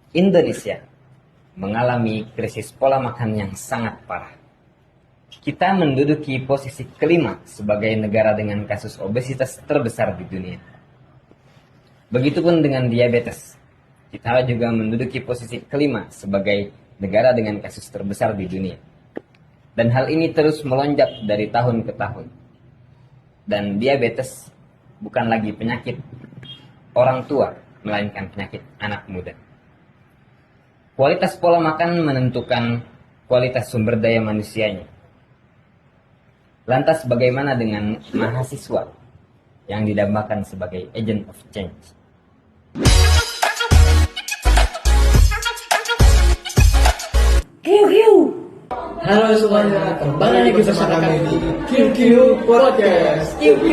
Indonesia mengalami krisis pola makan yang sangat parah. Kita menduduki posisi kelima sebagai negara dengan kasus obesitas terbesar di dunia. Begitupun dengan diabetes. Kita juga menduduki posisi kelima sebagai negara dengan kasus terbesar di dunia. Dan hal ini terus melonjak dari tahun ke tahun. Dan diabetes bukan lagi penyakit orang tua, melainkan penyakit anak muda. Kualitas pola makan menentukan kualitas sumber daya manusianya. Lantas bagaimana dengan mahasiswa yang didambakan sebagai agent of change? QQ. Halo semuanya, kembali lagi bersama kami di QQ Podcast. QQ.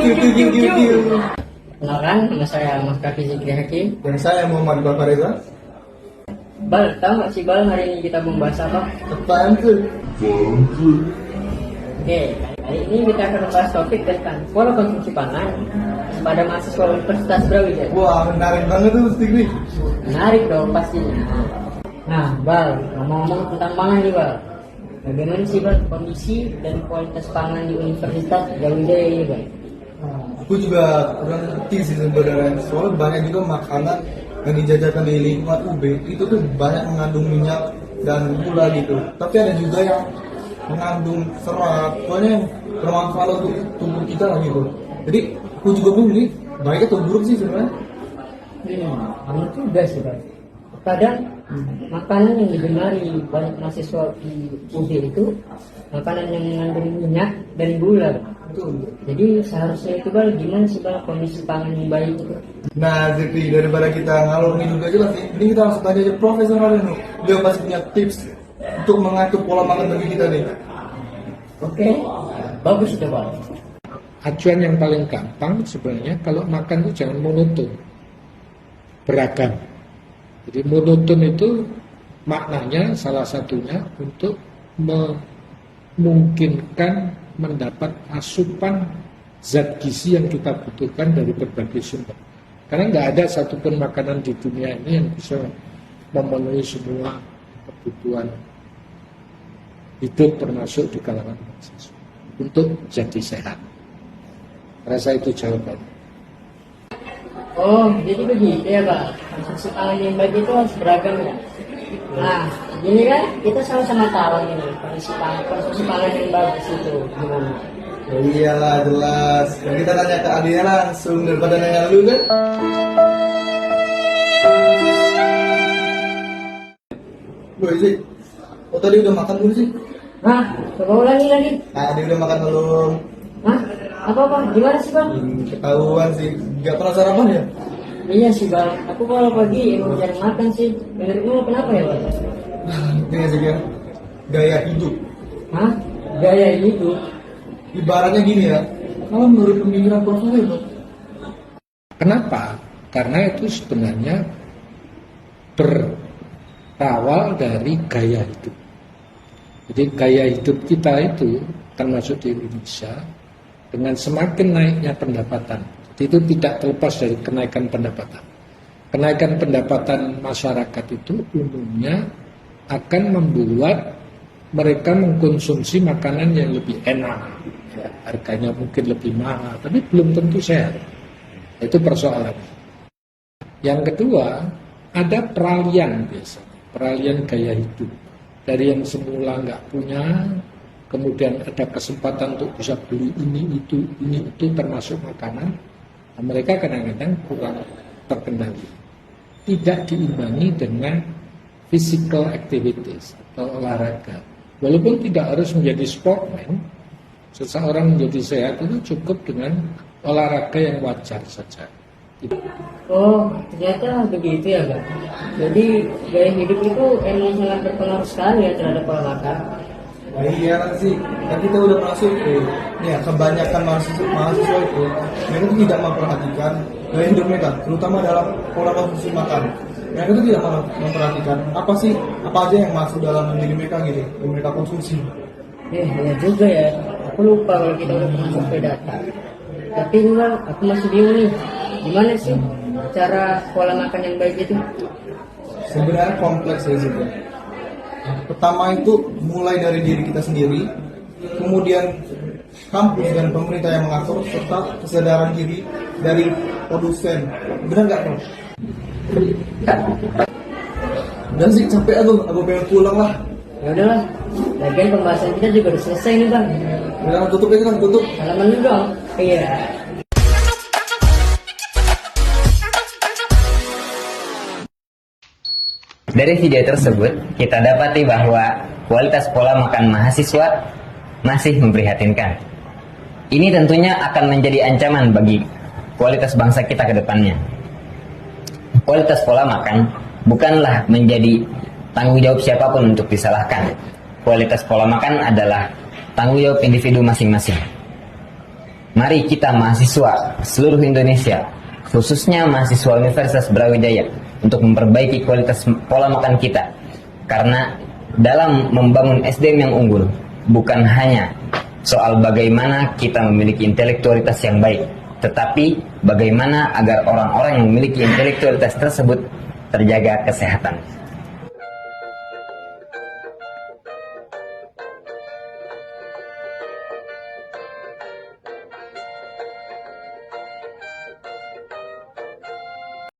Kenalkan, nama saya Mas Kaki Zikri Hakim. Dan saya Muhammad Bapareza. Bal, tahu nggak sih Bal, hari ini kita membahas apa? Apaan tuh? Oke, kali ini kita akan membahas topik tentang pola konsumsi pangan pada mahasiswa Universitas Brawijaya. Wah, menarik banget tuh, Stigri. Menarik dong pastinya. Nah, Bal, ngomong-ngomong tentang pangan nih Bal, bagaimana sih Bal kondisi dan kualitas pangan di Universitas Brawijaya ini Bal? Aku juga kurang ngerti sih sebenarnya. Soalnya banyak juga makanan yang dijajakan di lingkungan UB itu tuh banyak mengandung minyak dan gula gitu. Tapi ada juga yang mengandung serat, pokoknya yang bermanfaat untuk tubuh kita lah gitu. Jadi aku juga bingung nih, baik atau buruk sih sebenarnya. Benar juga sih Bal. Kadang makanan yang digemari banyak mahasiswa di UB itu makanan yang mengandung minyak dan gula. Betul. Jadi seharusnya itu Bal, gimana sih Bal kondisi pangan yang baik itu? Nah, Zikri, daripada kita ngalor ngidul gak jelas nih, ini kita langsung tanya aja Profesor Harino. Dia pasti punya tips untuk mengatur pola makan bagi kita nih. Oke, bagus itu Bal. Acuan yang paling gampang sebenarnya kalau makan itu jangan monoton, beragam. Jadi monoton itu maknanya salah satunya untuk memungkinkan mendapat asupan zat gizi yang kita butuhkan dari berbagai sumber. Karena nggak ada satupun makanan di dunia ini yang bisa memenuhi semua kebutuhan hidup termasuk di kalangan mahasiswa untuk jadi sehat. Rasa itu jawabannya. Oh, jadi begitu ya Pak. Konsumsi pangan yang baik itu harus beragam ya. Nah, ini kan kita sama-sama tahu ini konsumsi pangan yang bagus itu gimana. Ya iyalah, jelas. Dan kita tanya ke Adinya langsung daripada nanya lu kan. Boy sih, oh tadi udah makan belum sih? Nah, coba ulangi lagi. Tadi udah makan belum? Hah? Apa? Gimana sih Bang? Ketahuan sih, gak pernah sarapan ya? Iya sih Bang, aku kalau pagi emang jarang makan sih. Menurutmu kenapa ya Bang? Ini sih kan, gaya hidup. Hah? Gaya hidup? Ibaratnya gini ya, kalau menurut pemikiran Profesor itu, Kenapa? Karena itu sebenarnya berawal dari gaya hidup. Jadi gaya hidup kita itu termasuk di Indonesia dengan semakin naiknya pendapatan, itu tidak terlepas dari kenaikan pendapatan. Kenaikan pendapatan masyarakat itu umumnya akan membuat mereka mengkonsumsi makanan yang lebih enak, ya, harganya mungkin lebih mahal, tapi belum tentu sehat. Itu persoalannya. Yang kedua, ada peralihan biasanya, peralihan gaya hidup. Dari yang semula nggak punya, kemudian ada kesempatan untuk bisa beli ini itu termasuk makanan. Nah, mereka kadang-kadang kurang terkendali. Tidak diimbangi dengan physical activities atau olahraga. Walaupun tidak harus menjadi sportman, seseorang menjadi sehat itu cukup dengan olahraga yang wajar saja. Oh, ternyata begitu ya Bang. Jadi gaya hidup itu emang sangat berpengaruh sekali ya terhadap pola makan. wah iya sih, kan kita udah masuk tuh. Ya, kebanyakan mahasiswa itu, mereka tuh tidak memperhatikan gaya hidup mereka, terutama dalam pola konsumsi makan. Mereka itu tidak memperhatikan apa aja yang masuk dalam diri mereka gitu, yang mereka konsumsi. Ya juga ya. Aku lupa kalau kita udah pernah survei data. Tapi ini Bang, aku masih bingung nih. Gimana sih cara pola makan yang baik itu? sebenarnya kompleks ya situ. Pertama itu mulai dari diri kita sendiri, kemudian kampus dan pemerintah yang mengatur, serta kesadaran diri dari produsen. Benar nggak, Prof? Udah sih, capek aku pengen pulang lah. Ya udahlah, lagian pembahasan kita juga udah selesai nih bang. Udah, tutup aja kan, tutup. Salaman dulu dong. Iya. Dari video tersebut, kita dapati bahwa kualitas pola makan mahasiswa masih memprihatinkan. Ini tentunya akan menjadi ancaman bagi kualitas bangsa kita ke depannya. Kualitas pola makan bukanlah menjadi tanggung jawab siapapun untuk disalahkan. Kualitas pola makan adalah tanggung jawab individu masing-masing. Mari kita mahasiswa seluruh Indonesia, khususnya mahasiswa Universitas Brawijaya, untuk memperbaiki kualitas pola makan kita. Karena dalam membangun SDM yang unggul, bukan hanya soal bagaimana kita memiliki intelektualitas yang baik, tetapi bagaimana agar orang-orang yang memiliki intelektualitas tersebut terjaga kesehatan.